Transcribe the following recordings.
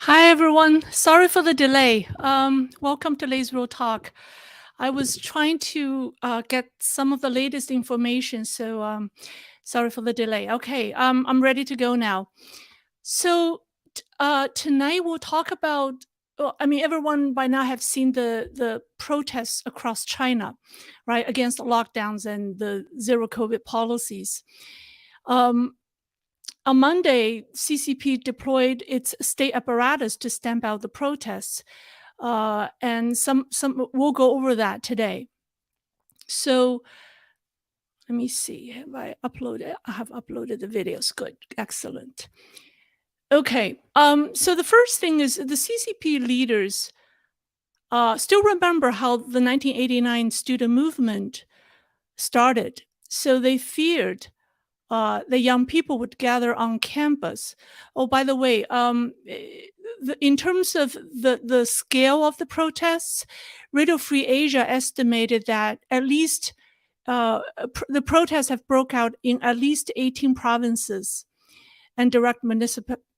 Hi, everyone. Sorry for the delay. Welcome to Leisrealtalk. I was trying to get some of the latest information, so sorry for the delay. Okay, I'm ready to go now. So tonight we'll talk about. Well, I mean, everyone by now have seen the protests across China, right, against the lockdowns and the zero COVID policies. Um, on Monday, CCP deployed its state apparatus to stamp out the protests, and some we'll go over that today. So let me see. Have I uploaded? I have uploaded the videos. Good, excellent. Okay. So the first thing is the CCP leaders still remember how the 1989 student movement started. So they feared the young people would gather on campus. Oh, by the way, in terms of the scale of the protests, Radio Free Asia estimated that at least the protests have broke out in at least 18 provinces, and direct municipal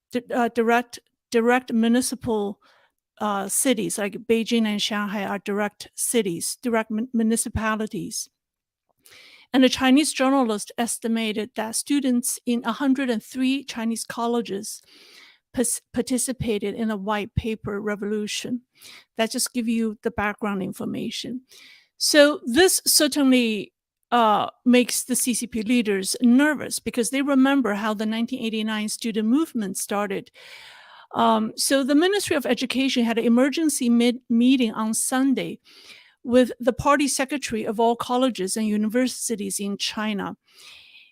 cities like Beijing and Shanghai are direct cities, direct municipalities. And a Chinese journalist estimated that students in 103 Chinese colleges participated in the white paper revolution. That just gives you the background information. So this certainly makes the CCP leaders nervous because they remember how the 1989 student movement started. So the Ministry of Education had an emergency meeting on Sunday with the party secretary of all colleges and universities in China.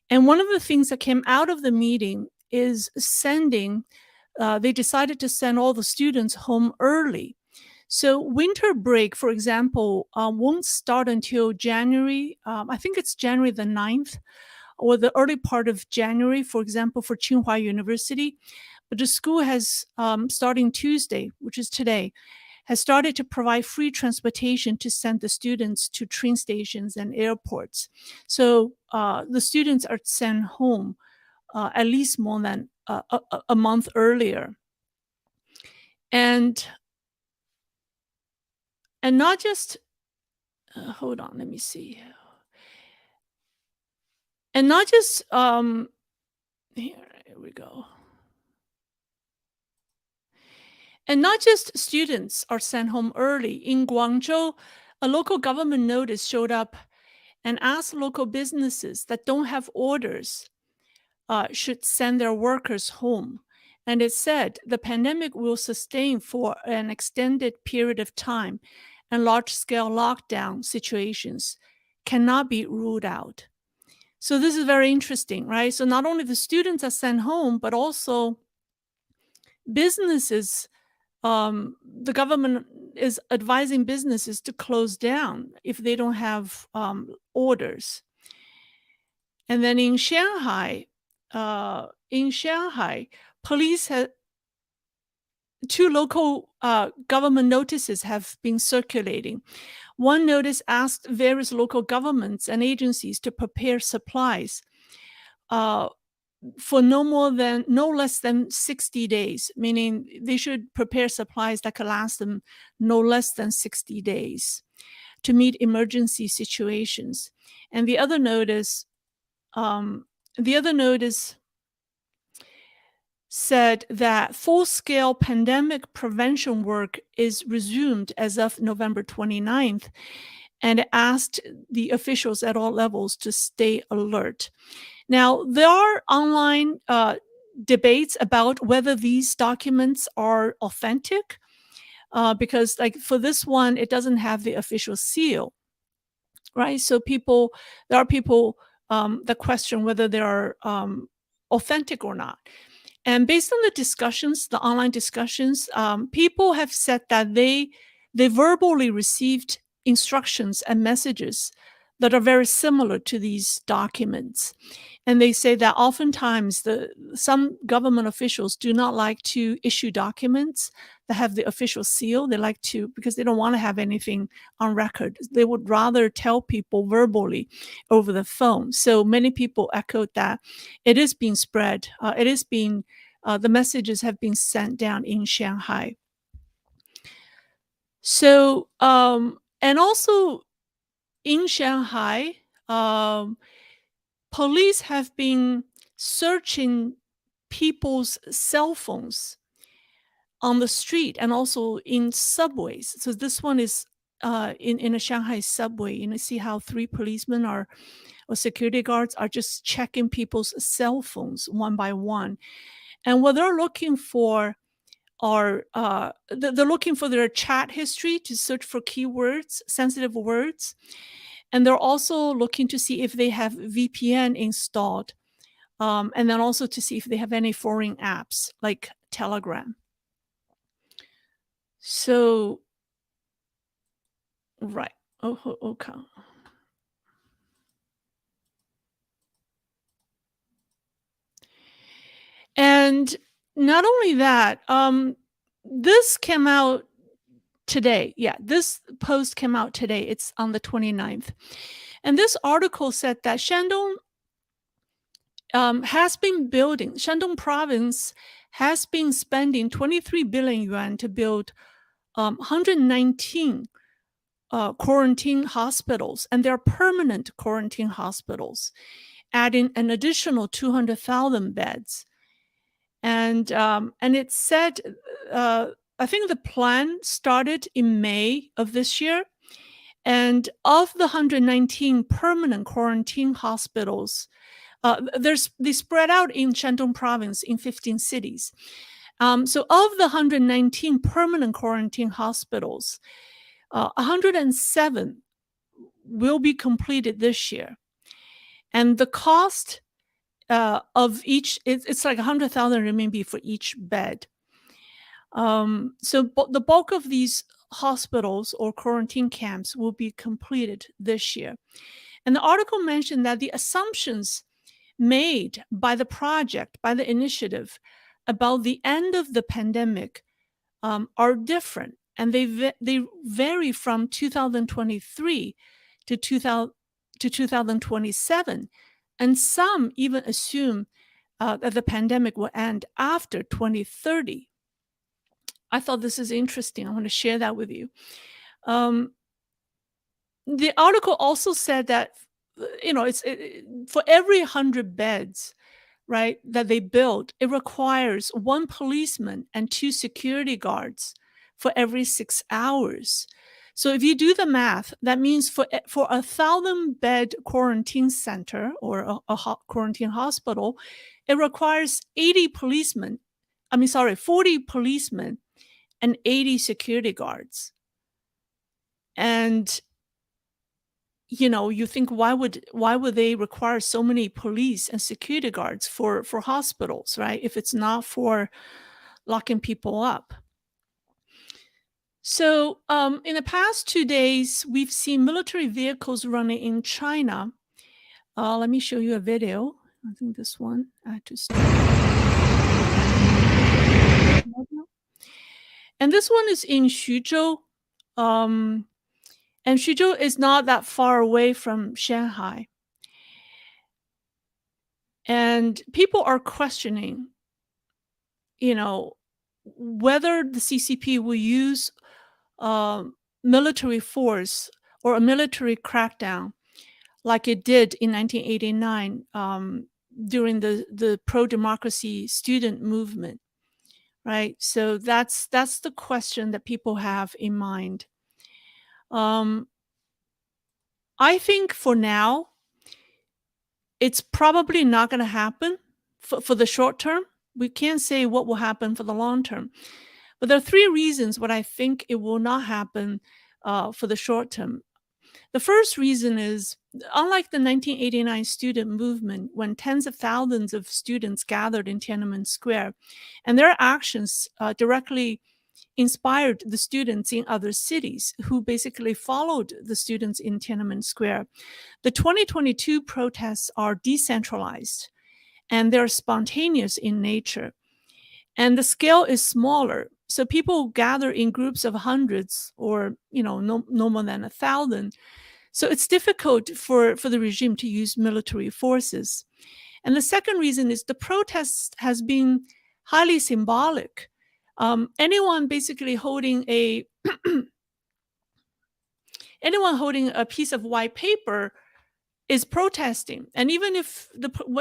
And one of the things that came out of the meeting is they decided to send all the students home early. So winter break, for example, won't start until January, I think it's January the 9th, or the early part of January, for example, for Tsinghua University. But the school has, starting Tuesday, which is today, has started to provide free transportation to send the students to train stations and airports. So the students are sent home at least more than a month earlier. And not just, hold on, let me see. And not just, here we go. And not just students are sent home early. In Guangzhou, a local government notice showed up and asked local businesses that don't have orders should send their workers home. And it said the pandemic will sustain for an extended period of time, and large-scale lockdown situations cannot be ruled out. So this is very interesting, right? So not only the students are sent home, but also businesses. The government is advising businesses to close down if they don't have orders. And then in Shanghai, police had two local government notices have been circulating. One notice asked various local governments and agencies to prepare supplies for no less than 60 days, meaning they should prepare supplies that could last them no less than 60 days to meet emergency situations. And the other notice said that full-scale pandemic prevention work is resumed as of November 29th, and asked the officials at all levels to stay alert. Now, there are online debates about whether these documents are authentic, because like for this one, it doesn't have the official seal, right? So there are people that question whether they are authentic or not. And based on the discussions, the online discussions, people have said that they verbally received instructions and messages that are very similar to these documents. And they say that oftentimes some government officials do not like to issue documents that have the official seal. They like to, because they don't want to have anything on record. They would rather tell people verbally over the phone. So many people echoed that it is being spread. It is being the messages have been sent down in Shanghai. So, and also in Shanghai, police have been searching people's cell phones on the street and also in subways. So this one is in a Shanghai subway. You know, see how 3 policemen or security guards are just checking people's cell phones one by one. And what they're looking for are they're looking for their chat history to search for keywords, sensitive words. And they're also looking to see if they have VPN installed. And then also to see if they have any foreign apps like Telegram. So, right. Oh, okay. And not only that, this came out today. Yeah, this post came out today. It's on the 29th. And this article said that Shandong Shandong province has been spending 23 billion yuan to build 119 quarantine hospitals, and they're permanent quarantine hospitals, adding an additional 200,000 beds. And it said, I think the plan started in May of this year. And of the 119 permanent quarantine hospitals, they spread out in Shandong province in 15 cities. So of the 119 permanent quarantine hospitals, 107 will be completed this year. And the cost of each, it's like 100,000 renminbi for each bed. So the bulk of these hospitals or quarantine camps will be completed this year. And the article mentioned that the assumptions made by the project, by the initiative, about the end of the pandemic are different. And they vary from 2023 to 2027. And some even assume that the pandemic will end after 2030. I thought this is interesting. I want to share that with you. The article also said that, it's for every 100 beds, right, that they build, it requires 1 policeman and 2 security guards for every 6 hours. So if you do the math, that means for a 1,000-bed quarantine center or a quarantine hospital, it requires 40 policemen and 80 security guards. And you think, why would they require so many police and security guards for hospitals, right? If it's not for locking people up. So in the past 2 days, we've seen military vehicles running in China. Let me show you a video. I think this one. I had to start. And this one is in Xuzhou. And Xuzhou is not that far away from Shanghai. And people are questioning, whether the CCP will use military force or a military crackdown like it did in 1989 during the pro-democracy student movement, right? So that's the question that people have in mind. I think for now, it's probably not going to happen for the short term. We can't say what will happen for the long term. But there are 3 reasons why I think it will not happen for the short term. The first reason is, unlike the 1989 student movement, when tens of thousands of students gathered in Tiananmen Square, and their actions directly inspired the students in other cities who basically followed the students in Tiananmen Square, the 2022 protests are decentralized and they're spontaneous in nature. And the scale is smaller. So people gather in groups of hundreds or, no more than 1,000. So it's difficult for the regime to use military forces. And the second reason is the protest has been highly symbolic. Anyone basically holding a anyone holding a piece of white paper is protesting. And even if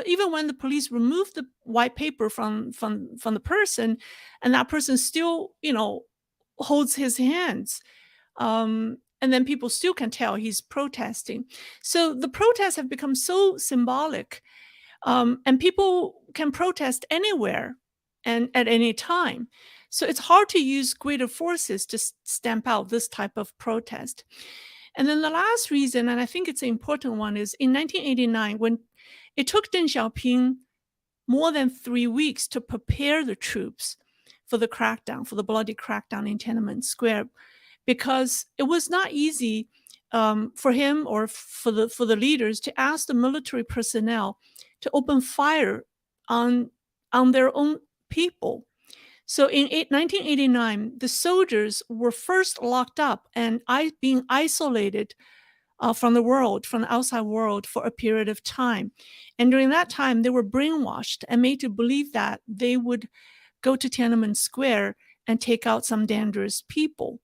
even when the police remove the white paper from the person, and that person still, holds his hands, and then people still can tell he's protesting. So the protests have become so symbolic, and people can protest anywhere and at any time. So it's hard to use greater forces to stamp out this type of protest. And then the last reason, and I think it's an important one, is in 1989, when it took Deng Xiaoping more than 3 weeks to prepare the troops for the crackdown, for the bloody crackdown in Tiananmen Square, because it was not easy for him or for the leaders to ask the military personnel to open fire on their own people. So in 1989, the soldiers were first locked up and being isolated from the world, from the outside world, for a period of time. And during that time, they were brainwashed and made to believe that they would go to Tiananmen Square and take out some dangerous people.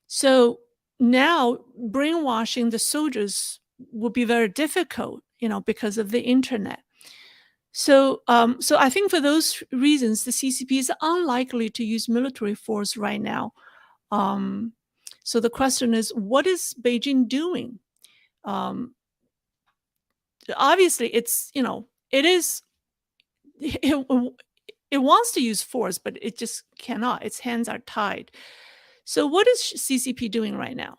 So now brainwashing the soldiers will be very difficult, because of the internet. So I think for those reasons, the CCP is unlikely to use military force right now. So the question is, what is Beijing doing? Obviously, it's, it wants to use force, but it just cannot. Its hands are tied. So what is CCP doing right now?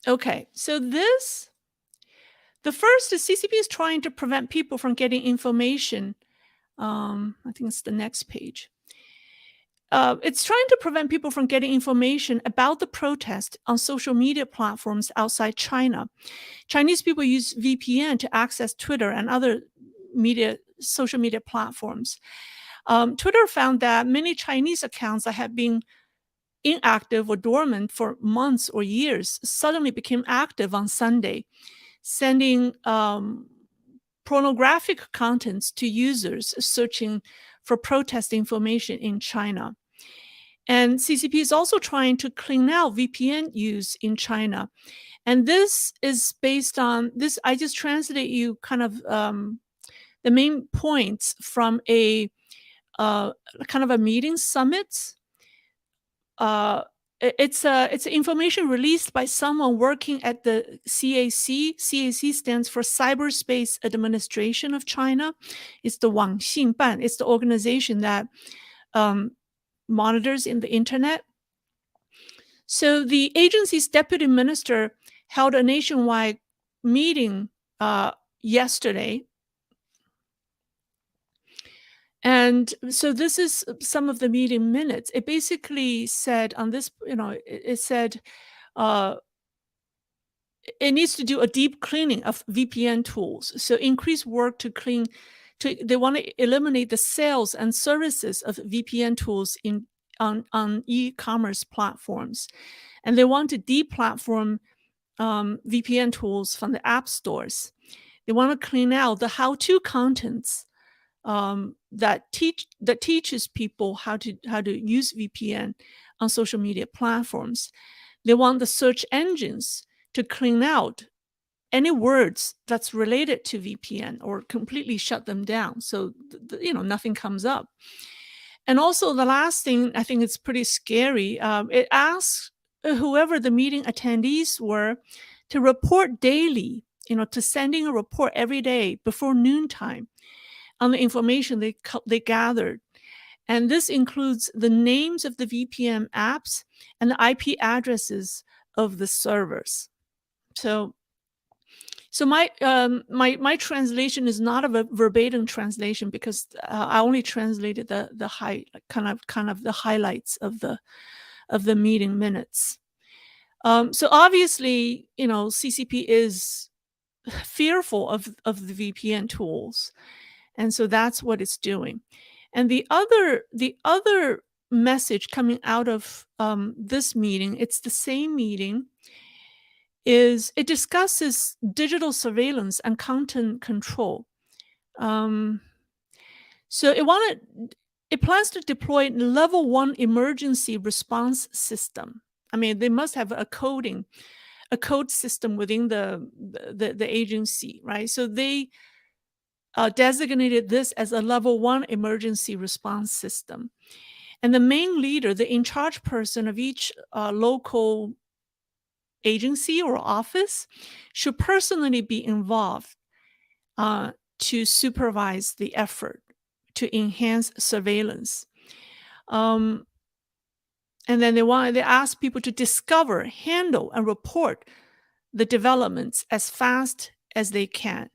Okay, so the first is CCP is trying to prevent people from getting information. I think it's the next page. It's trying to prevent people from getting information about the protest on social media platforms outside China. Chinese people use VPN to access Twitter and other social media platforms. Twitter found that many Chinese accounts that had been inactive or dormant for months or years suddenly became active on Sunday, sending pornographic contents to users searching for protest information in China. And CCP is also trying to clean out VPN use in China. And this is based on this. I just translate you kind of the main points from a kind of a meeting summit. It's information released by someone working at the CAC. CAC stands for Cyberspace Administration of China. It's the Wangxingban. It's the organization that monitors in the internet. So the agency's deputy minister held a nationwide meeting yesterday. And so this is some of the meeting minutes. It basically said on this, it said it needs to do a deep cleaning of VPN tools. So increase work they want to eliminate the sales and services of VPN tools on e-commerce platforms. And they want to deplatform VPN tools from the app stores. They want to clean out the how-to contents that teaches people how to use VPN on social media platforms. They want the search engines to clean out any words that's related to VPN or completely shut them down, so nothing comes up. And also the last thing, I think it's pretty scary. It asks whoever the meeting attendees were to report daily, to sending a report every day before noontime on the information they gathered. And this includes the names of the VPN apps and the IP addresses of the servers. So my translation is not a verbatim translation, because I only translated the highlights of the meeting minutes. So obviously, CCP is fearful of the VPN tools. And so that's what it's doing. And the other message coming out of this meeting, it's the same meeting, is it discusses digital surveillance and content control. So it plans to deploy level 1 emergency response system. I mean, they must have a code system within the agency, right? So they designated this as a level 1 emergency response system. And the main leader, the in charge person of each local agency or office, should personally be involved to supervise the effort to enhance surveillance. And then they ask people to discover, handle, and report the developments as fast as they can.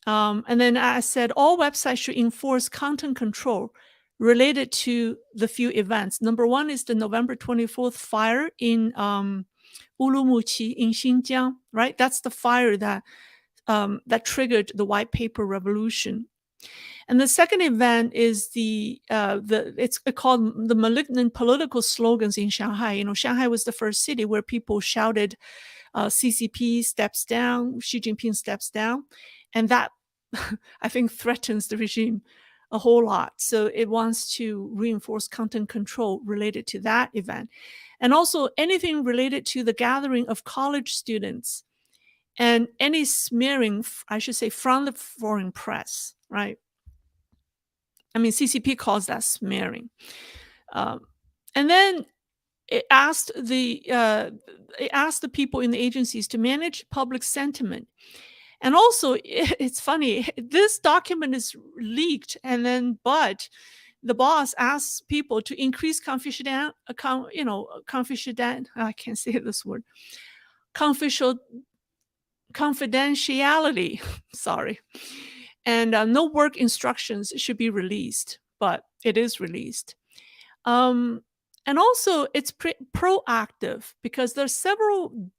And then I said all websites should enforce content control related to the few events. Number one is the November 24th fire in Urumqi in Xinjiang, right? That's the fire that triggered the white paper revolution. And the second event is it's called the malignant political slogans in Shanghai. You know, Shanghai was the first city where people shouted, CCP steps down, Xi Jinping steps down. And that, I think, threatens the regime a whole lot. So it wants to reinforce content control related to that event. And also anything related to the gathering of college students and any smearing, I should say, from the foreign press, right? I mean, CCP calls that smearing. And then it asked the people in the agencies to manage public sentiment. And also, it's funny, this document is leaked, but the boss asks people to increase confidentiality, sorry. And no work instructions should be released, but it is released. And also, it's proactive because there's several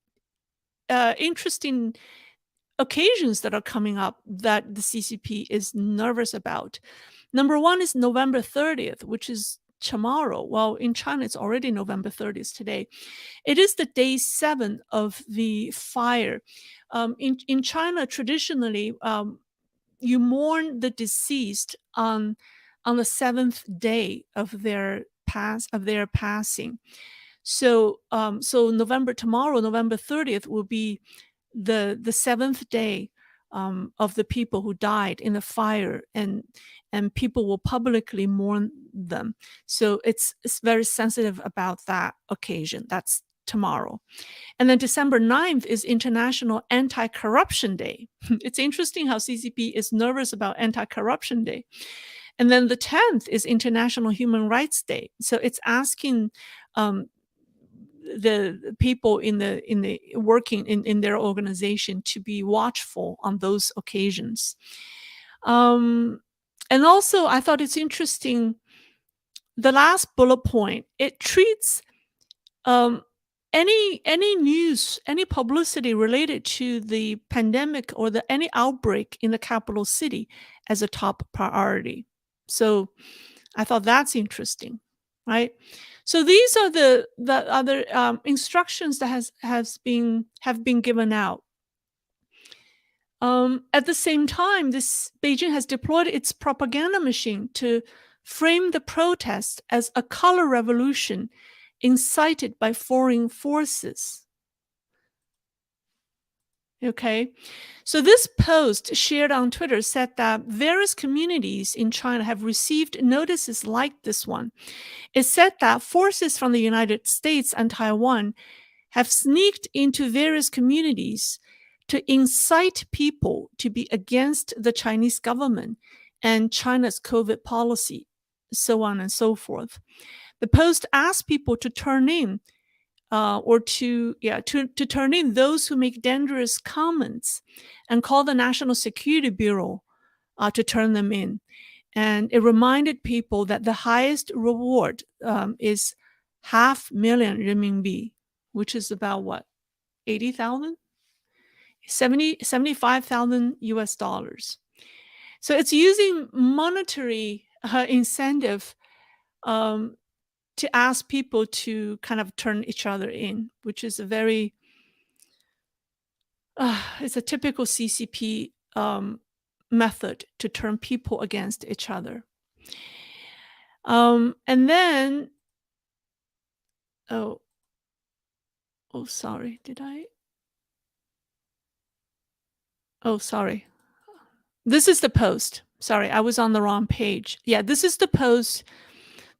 interesting occasions that are coming up that the CCP is nervous about. Number one is November 30th, which is tomorrow. Well, in China, it's already November 30th today. It is the day 7 of the fire. In China, traditionally, you mourn the deceased on the 7th day of their passing. So tomorrow, November 30th, will be the 7th day of the people who died in the fire, and people will publicly mourn them. So it's very sensitive about that occasion. That's tomorrow. And then December 9th is International Anti-Corruption Day. It's interesting how CCP is nervous about Anti-Corruption Day. And then the 10th is International Human Rights Day. So it's asking the people in the working in their organization to be watchful on those occasions. And also, I thought it's interesting, the last bullet point, it treats any news, any publicity related to the pandemic or any outbreak in the capital city as a top priority. So I thought that's interesting, right? So these are the other instructions that have been given out. At the same time, Beijing has deployed its propaganda machine to frame the protest as a color revolution incited by foreign forces. Okay, so this post shared on Twitter said that various communities in China have received notices like this one. It said that forces from the United States and Taiwan have sneaked into various communities to incite people to be against the Chinese government and China's COVID policy, so on and so forth. The post asked people to turn in to turn in those who make dangerous comments and call the National Security Bureau to turn them in. And it reminded people that the highest reward is 500,000 renminbi, which is about what, 80,000? 75,000 US dollars. So it's using monetary incentive to ask people to kind of turn each other in, which is a very It's a typical CCP method to turn people against each other. And then, oh, sorry, did I? Oh, sorry. This is the post. Sorry, I was on the wrong page. Yeah, this is the post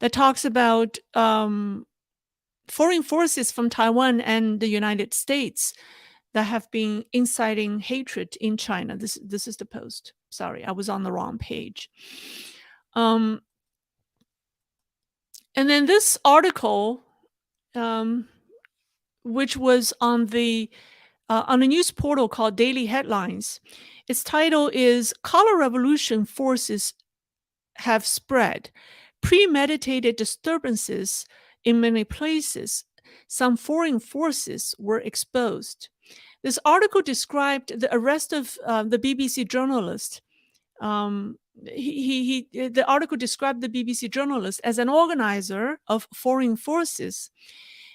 that talks about foreign forces from Taiwan and the United States that have been inciting hatred in China. This is the post. Sorry, I was on the wrong page. And then this article, which was on a news portal called Daily Headlines. Its title is "Color Revolution Forces Have Spread. Premeditated disturbances in many places. Some foreign forces were exposed." This article described the arrest of the BBC journalist. The article described the BBC journalist as an organizer of foreign forces.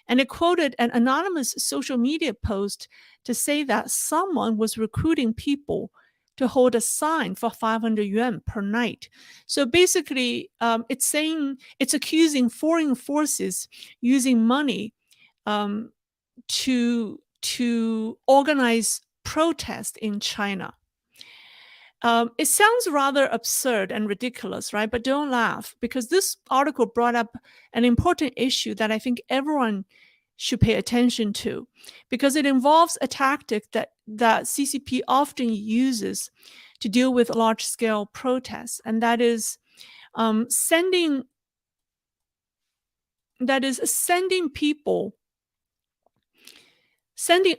And it quoted an anonymous social media post to say that someone was recruiting people to hold a sign for 500 yuan per night. So basically, it's accusing foreign forces using money to organize protest in China. It sounds rather absurd and ridiculous, right? But don't laugh, because this article brought up an important issue that I think everyone should pay attention to, because it involves a tactic that CCP often uses to deal with large-scale protests, and that is sending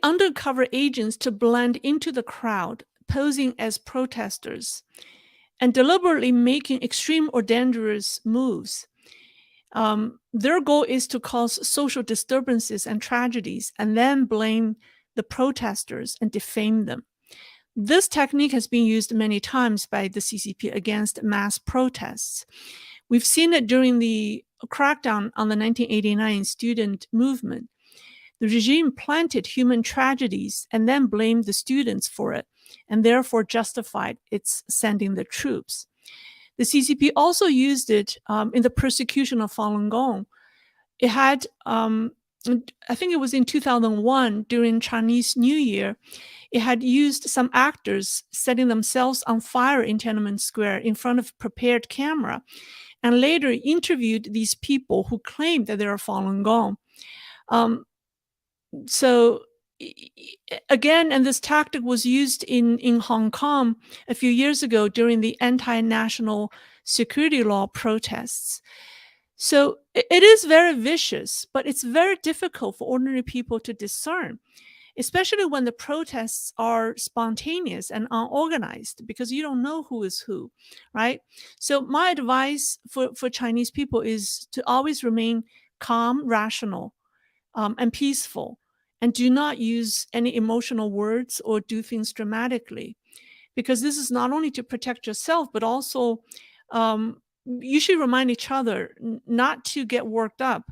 undercover agents to blend into the crowd, posing as protesters, and deliberately making extreme or dangerous moves. Their goal is to cause social disturbances and tragedies, and then blame the protesters and defame them. This technique has been used many times by the CCP against mass protests. We've seen it during the crackdown on the 1989 student movement. The regime planted human tragedies and then blamed the students for it, and therefore justified its sending the troops. The CCP also used it in the persecution of Falun Gong. It had, I think it was in 2001, during Chinese New Year, it had used some actors setting themselves on fire in Tiananmen Square in front of prepared camera, and later interviewed these people who claimed that they are Falun Gong. So again, and this tactic was used in Hong Kong a few years ago during the anti-national security law protests. So it is very vicious, but it's very difficult for ordinary people to discern, especially when the protests are spontaneous and unorganized, because you don't know who is who, right? So my advice for Chinese people is to always remain calm, rational, and peaceful, and do not use any emotional words or do things dramatically, because this is not only to protect yourself, but also you should remind each other not to get worked up,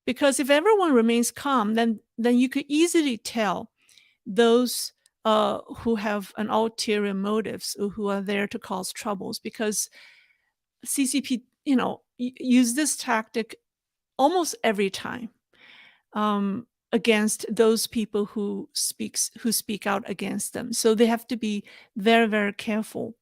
because if everyone remains calm, then you could easily tell those who have an ulterior motives or who are there to cause troubles, because CCP, use this tactic almost every time against those people who speak out against them. So they have to be very, very careful.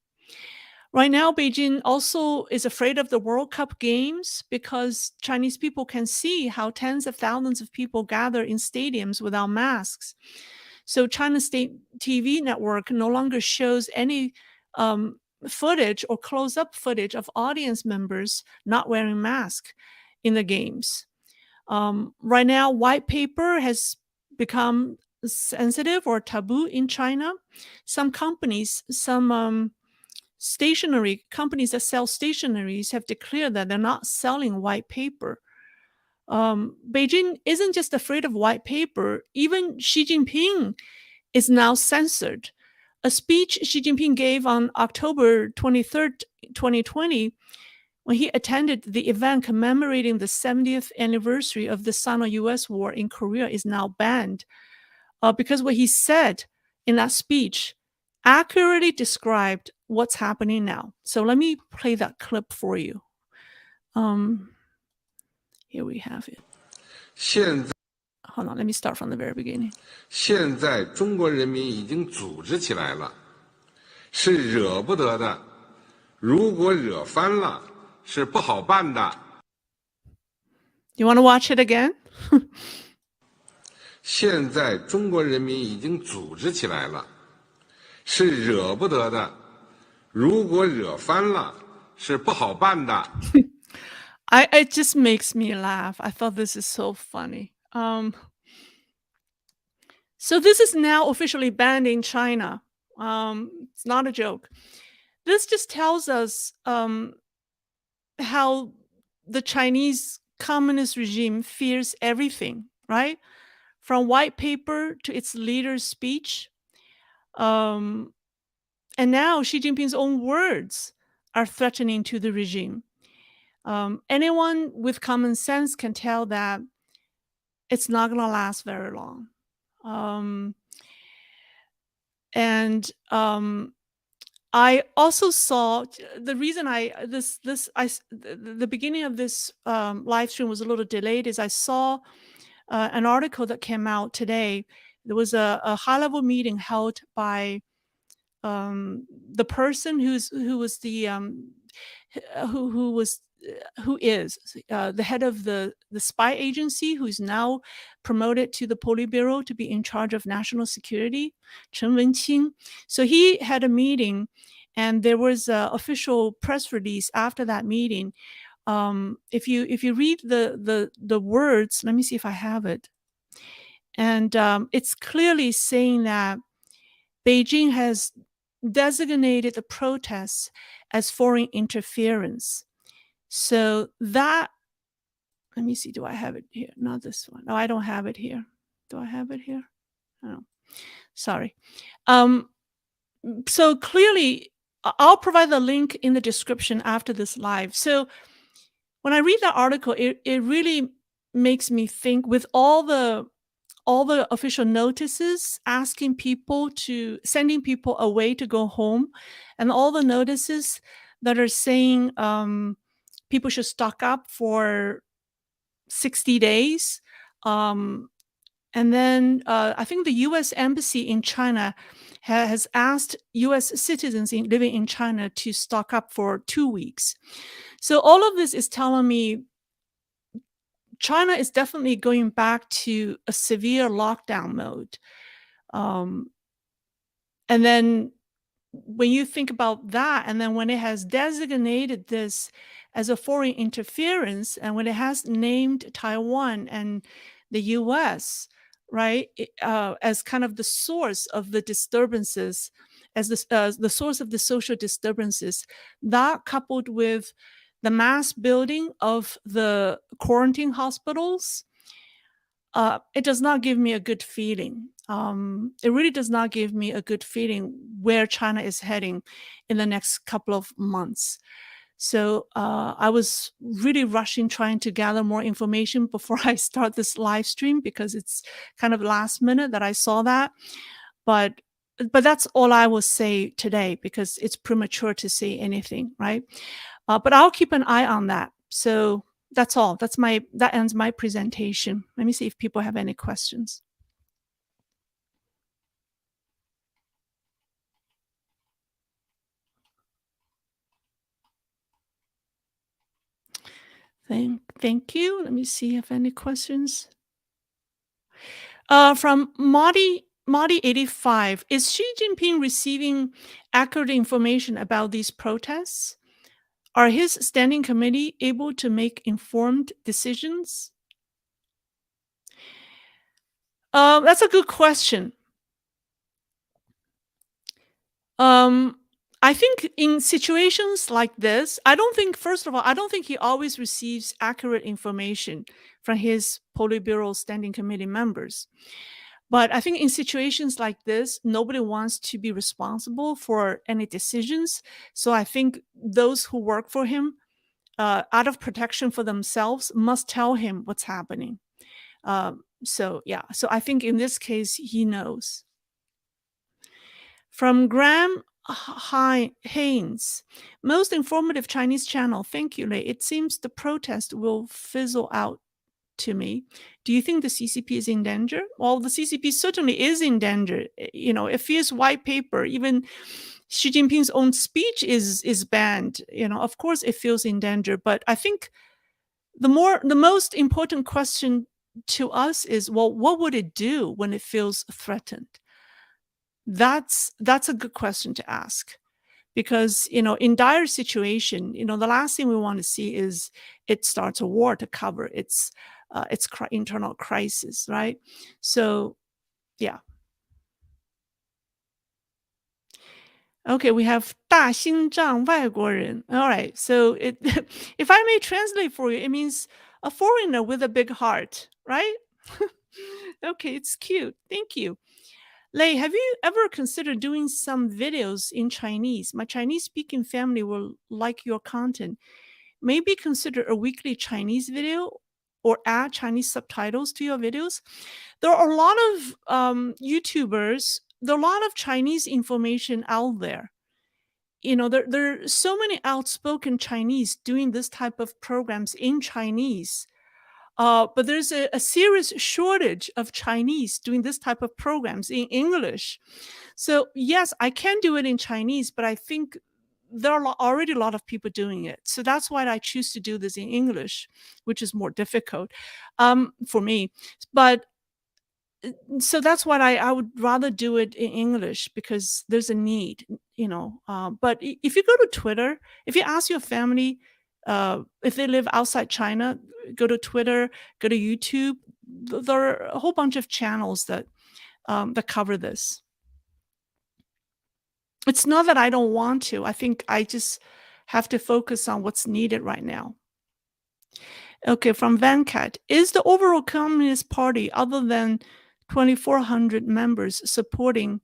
Right now, Beijing also is afraid of the World Cup games, because Chinese people can see how tens of thousands of people gather in stadiums without masks. So China State TV network no longer shows any footage or close-up footage of audience members not wearing masks in the games. Right now, white paper has become sensitive or taboo in China. Some companies, stationery companies that sell stationeries have declared that they're not selling white paper. Beijing isn't just afraid of white paper. Even Xi Jinping is now censored. A speech Xi Jinping gave on October 23rd, 2020, when he attended the event commemorating the 70th anniversary of the Sino-US war in Korea, is now banned because what he said in that speech accurately described what's happening now. So let me play that clip for you. Here we have it. 现在 Hold on, let me start from the very beginning. 现在中国人民已经组织起来了，是惹不得的。如果惹翻了，是不好办的。 You want to watch it again? 现在中国人民已经组织起来了，是惹不得的。如果惹翻了，是不好办的。 It just makes me laugh. I thought this is so funny. So this is now officially banned in China. It's not a joke. This just tells us how the Chinese communist regime fears everything, right? From white paper to its leader's speech. And now Xi Jinping's own words are threatening to the regime. Anyone with common sense can tell that it's not going to last very long. I also saw the reason the beginning of this live stream was a little delayed is I saw an article that came out today. There was a high-level meeting held by the person who is the head of the spy agency, who's now promoted to the Politburo to be in charge of national security, Chen Wenqing. So he had a meeting, and there was an official press release after that meeting. If you read the words, let me see if I have it, and it's clearly saying that Beijing has designated the protests as foreign interference. So that, let me see, do I have it here? Not this one. No, I don't have it here. Do I have it here? Oh, sorry. So clearly, I'll provide the link in the description after this live. So when I read that article, it really makes me think, with all the official notices sending people away to go home, and all the notices that are saying people should stock up for 60 days. And then I think the U.S. Embassy in China has asked U.S. citizens living in China to stock up for 2 weeks. So all of this is telling me China is definitely going back to a severe lockdown mode. And then when you think about that, and then when it has designated this as a foreign interference, and when it has named Taiwan and the US, right, as kind of the source of the disturbances, as the source of the social disturbances, that coupled with the mass building of the quarantine hospitals, it does not give me a good feeling. It really does not give me a good feeling where China is heading in the next couple of months. So I was really rushing, trying to gather more information before I start this live stream, because it's kind of last minute that I saw that. But that's all I will say today, because it's premature to say anything, right? But I'll keep an eye on that. So that's all. That ends my presentation. Let me see if people have any questions. Thank you. Let me see if any questions. From Madi 85, is Xi Jinping receiving accurate information about these protests? Are his standing committee able to make informed decisions? That's a good question. I think in situations like this, first of all, I don't think he always receives accurate information from his Politburo Standing Committee members. But I think in situations like this, nobody wants to be responsible for any decisions. So I think those who work for him, out of protection for themselves, must tell him what's happening. So I think in this case, he knows. From Graham Haynes, most informative Chinese channel. Thank you, Lei. It seems the protest will fizzle out to me. Do you think the CCP is in danger? Well, the CCP certainly is in danger. It feels white paper. Even Xi Jinping's own speech is banned. Of course it feels in danger. But I think the most important question to us is, well, what would it do when it feels threatened? That's a good question to ask, because in dire situation, the last thing we want to see is it starts a war to cover its internal crisis, right? So yeah. Okay, we have 大心脏外国人. All right, so if I may translate for you, it means a foreigner with a big heart, right? Okay, it's cute. Thank you. Lei, have you ever considered doing some videos in Chinese? My Chinese-speaking family will like your content. Maybe consider a weekly Chinese video or add Chinese subtitles to your videos. There are a lot of YouTubers, there are a lot of Chinese information out there. There are so many outspoken Chinese doing this type of programs in Chinese. But there's a serious shortage of Chinese doing this type of programs in English. So yes, I can do it in Chinese, but I think there are already a lot of people doing it. So that's why I choose to do this in English, which is more difficult for me. But so that's why I would rather do it in English, because there's a need, But if you go to Twitter, if you ask your family, if they live outside China, go to Twitter, go to YouTube. There are a whole bunch of channels that cover this. It's not that I don't want to. I think I just have to focus on what's needed right now. Okay, from Venkat, is the overall Communist Party, other than 2,400 members supporting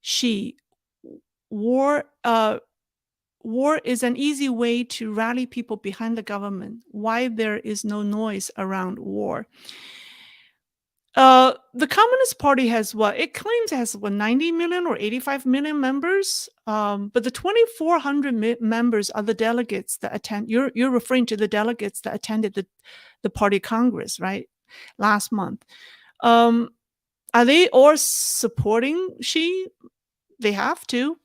Xi, war is an easy way to rally people behind the government? Why there is no noise around war? The Communist Party has it claims it has 90 million or 85 million members. But the 2,400 members are the delegates that attend. You're referring to the delegates that attended the party congress, right? Last month. Are they all supporting Xi? They have to.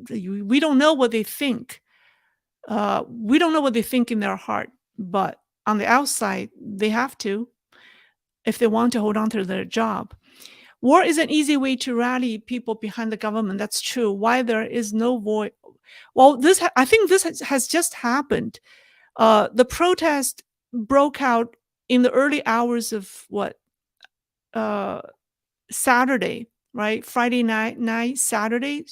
We don't know what they think. We don't know what they think in their heart, but on the outside, they have to, if they want to hold on to their job. War is an easy way to rally people behind the government. That's true. Why there is no voice? Well, I think this has just happened. The protest broke out in the early hours of Saturday, right? Friday night, Saturday.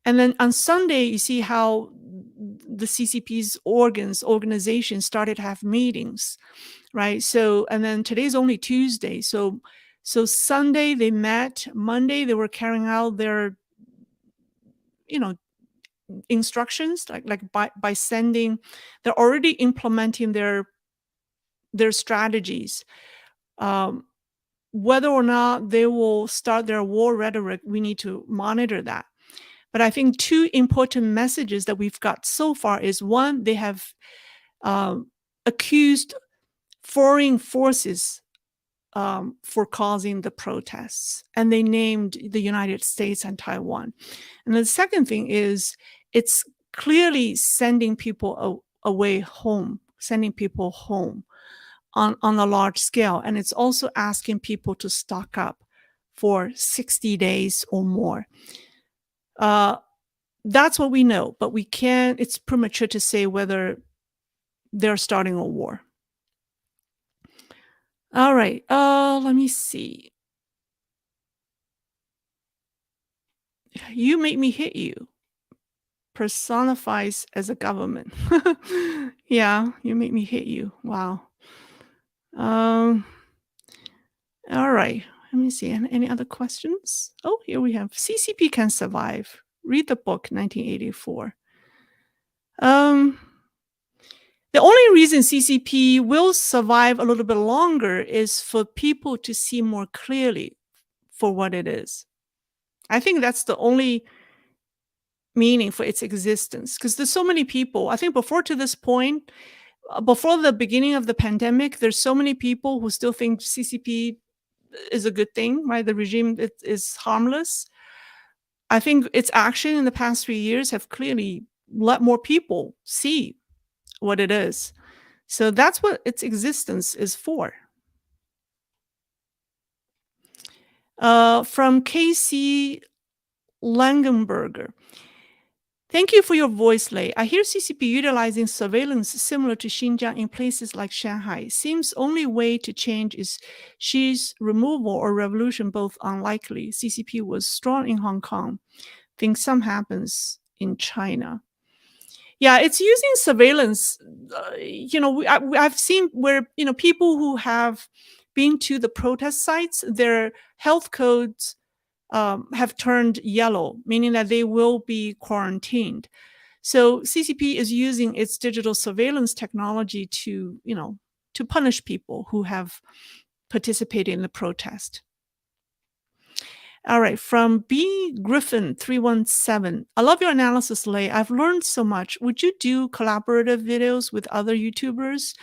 And then on Sunday, you see how the CCP's organizations started to have meetings, right? So, and then today's only Tuesday. So Sunday they met, Monday they were carrying out their, instructions, like by sending, they're already implementing their strategies. Whether or not they will start their war rhetoric, we need to monitor that. But I think two important messages that we've got so far is, one, they have accused foreign forces for causing the protests, and they named the United States and Taiwan. And the second thing is, it's clearly sending people sending people home on a large scale. And it's also asking people to stock up for 60 days or more. That's what we know, but it's premature to say whether they're starting a war. All right, let me see. You make me hit you personifies as a government. Yeah, you make me hit you. Wow. All right, let me see. Any other questions? Oh, here we have CCP can survive. Read the book, 1984. The only reason CCP will survive a little bit longer is for people to see more clearly for what it is. I think that's the only meaning for its existence, because there's so many people. I think before to this point, before the beginning of the pandemic, there's so many people who still think CCP is a good thing, right? The regime is harmless. I think its action in the past 3 years have clearly let more people see what it is. So that's what its existence is for. From Casey Langenberger. Thank you for your voice, Lei. I hear CCP utilizing surveillance similar to Xinjiang in places like Shanghai. Seems only way to change is Xi's removal or revolution, both unlikely. CCP was strong in Hong Kong. Think some happens in China. Yeah, it's using surveillance. I've seen where people who have been to the protest sites, their health codes have turned yellow, meaning that they will be quarantined. So CCP is using its digital surveillance technology to punish people who have participated in the protest. All right, from B Griffin 317. I love your analysis, Lei. I've learned so much. Would you do collaborative videos with other YouTubers?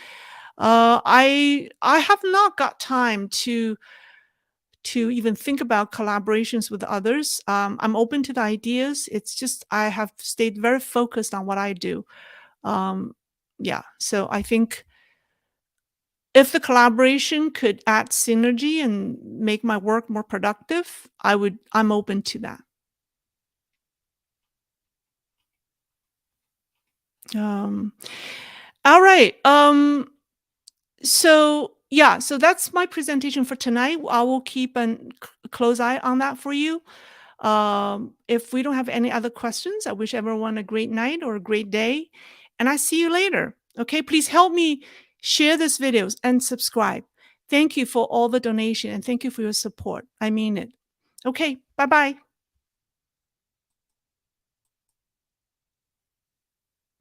I have not got time to even think about collaborations with others. I'm open to the ideas. It's just I have stayed very focused on what I do. Yeah, so I think if the collaboration could add synergy and make my work more productive, I'm open to that. All right. So yeah, so that's my presentation for tonight. I will keep a close eye on that for you. If we don't have any other questions, I wish everyone a great night or a great day, and I see you later. Okay, please help me share this videos and subscribe. Thank you for all the donation and thank you for your support. I mean it. Okay, bye-bye.